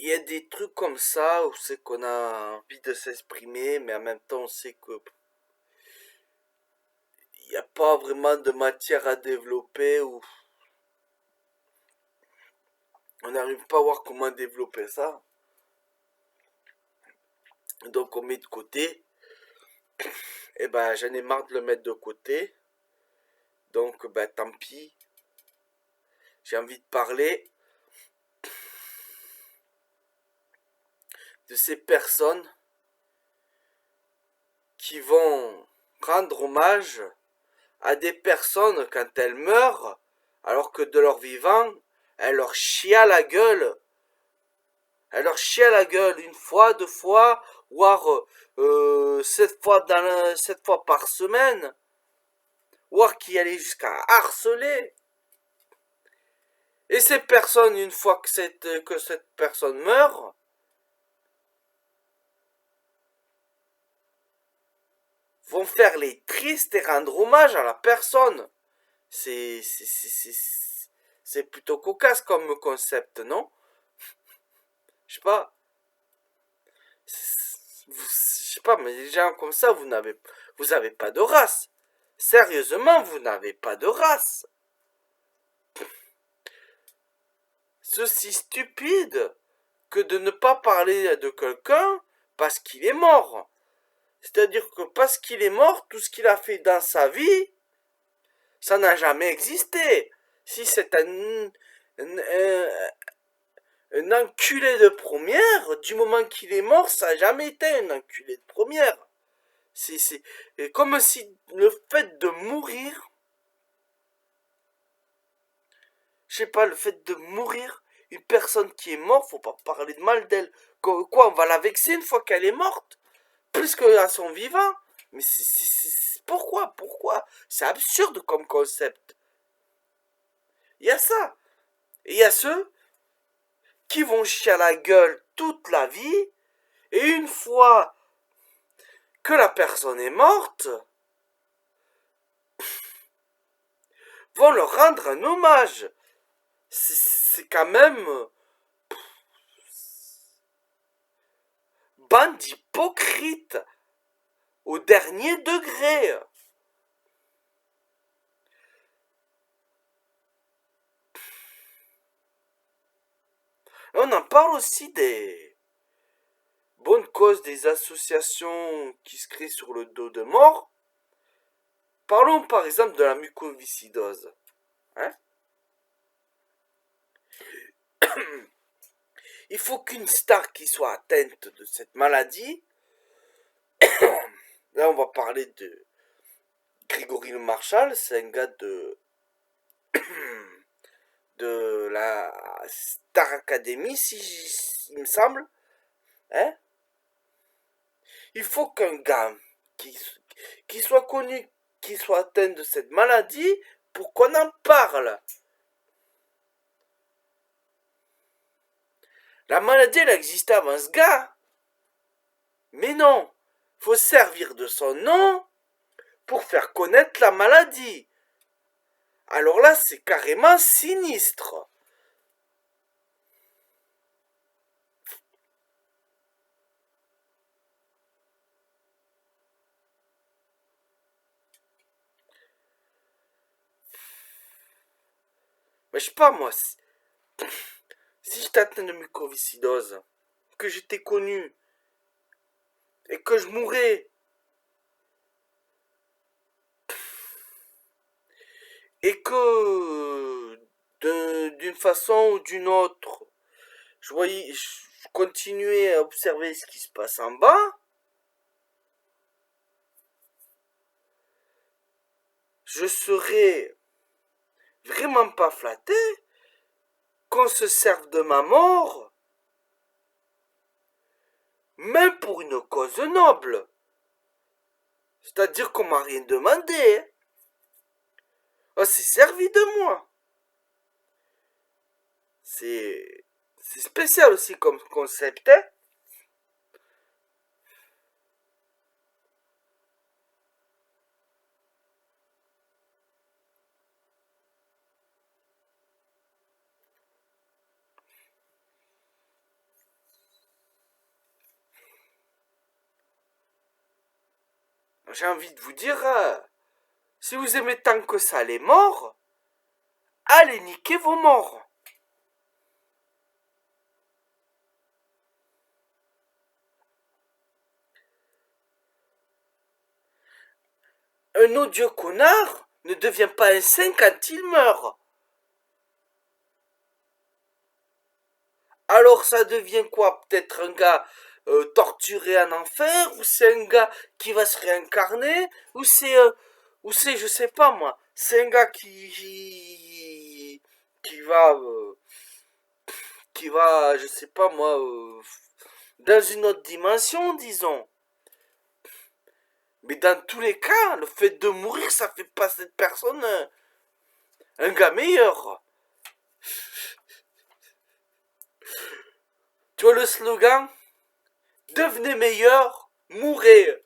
il y a des trucs comme ça où c'est qu'on a envie de s'exprimer, mais en même temps on sait que il n'y a pas vraiment de matière à développer ou on n'arrive pas à voir comment développer ça. Donc on met de côté. Et ben j'en ai marre de le mettre de côté. Donc ben tant pis. J'ai envie de parler de ces personnes qui vont rendre hommage à des personnes quand elles meurent, alors que de leur vivant, elles leur chient à la gueule. Elles leur chient à la gueule une fois, deux fois, voire 7 fois par semaine, voire qui allait jusqu'à harceler. Et ces personnes, une fois que cette personne meurt, vont faire les tristes et rendre hommage à la personne. C'est plutôt cocasse comme concept, non? Je sais pas. Je sais pas, mais les gens comme ça, vous avez pas de race. Sérieusement, vous n'avez pas de race. C'est aussi stupide que de ne pas parler de quelqu'un parce qu'il est mort. C'est-à-dire que parce qu'il est mort, tout ce qu'il a fait dans sa vie, ça n'a jamais existé. Si c'est un enculé de première, du moment qu'il est mort, ça n'a jamais été un enculé de première. C'est comme si le fait de mourir, je sais pas, le fait de mourir, une personne qui est morte, faut pas parler de mal d'elle. Quoi, on va la vexer une fois qu'elle est morte, plus qu'à son vivant. Mais pourquoi c'est absurde comme concept. Il y a ça. Et il y a ceux qui vont chier à la gueule toute la vie, et une fois que la personne est morte, vont leur rendre un hommage. C'est quand même bande d'hypocrites au dernier degré. On en parle aussi des bonnes causes des associations qui se créent sur le dos de mort. Parlons par exemple de la mucoviscidose. Hein? Il faut qu'une star qui soit atteinte de cette maladie, là on va parler de Grégory Le Marchal, c'est un gars de la Star Academy, si il me semble. Hein? Il faut qu'un gars qui soit connu, qui soit atteint de cette maladie, pour qu'on en parle. La maladie, elle existait avant ce gars. Mais non, faut servir de son nom pour faire connaître la maladie. Alors là, c'est carrément sinistre. Mais je sais pas moi, si j'étais atteint de mucoviscidose, que j'étais connu et que je mourais et que d'une façon ou d'une autre, je continuais à observer ce qui se passe en bas, je serais vraiment pas flatté qu'on se serve de ma mort, même pour une cause noble. C'est-à-dire qu'on m'a rien demandé. On s'est servi de moi. C'est spécial aussi comme concept, hein? J'ai envie de vous dire, si vous aimez tant que ça les morts, allez niquer vos morts. Un odieux connard ne devient pas un saint quand il meurt. Alors ça devient quoi? Peut-être un gars torturé en enfer, ou c'est un gars qui va se réincarner, ou c'est je sais pas moi, c'est un gars qui va je sais pas moi dans une autre dimension disons. Mais dans tous les cas, le fait de mourir, ça fait pas cette personne un gars meilleur. Tu vois le slogan? Devenez meilleur, mourrez.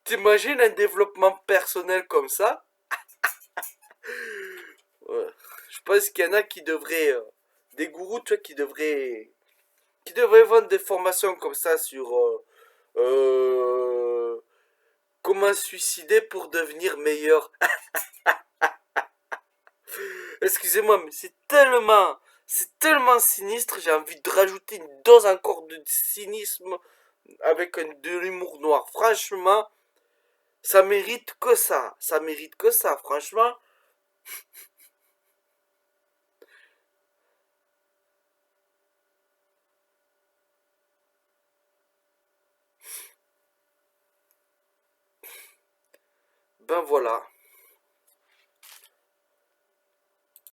T'imagines un développement personnel comme ça? Ouais. Je pense qu'il y en a qui devraient, des gourous, tu vois, qui devraient vendre des formations comme ça sur comment suicider pour devenir meilleur. Excusez-moi, mais c'est tellement sinistre. J'ai envie de rajouter une dose encore de cynisme avec de l'humour noir. Franchement, ça mérite que ça. Ça mérite que ça, franchement. Ben voilà.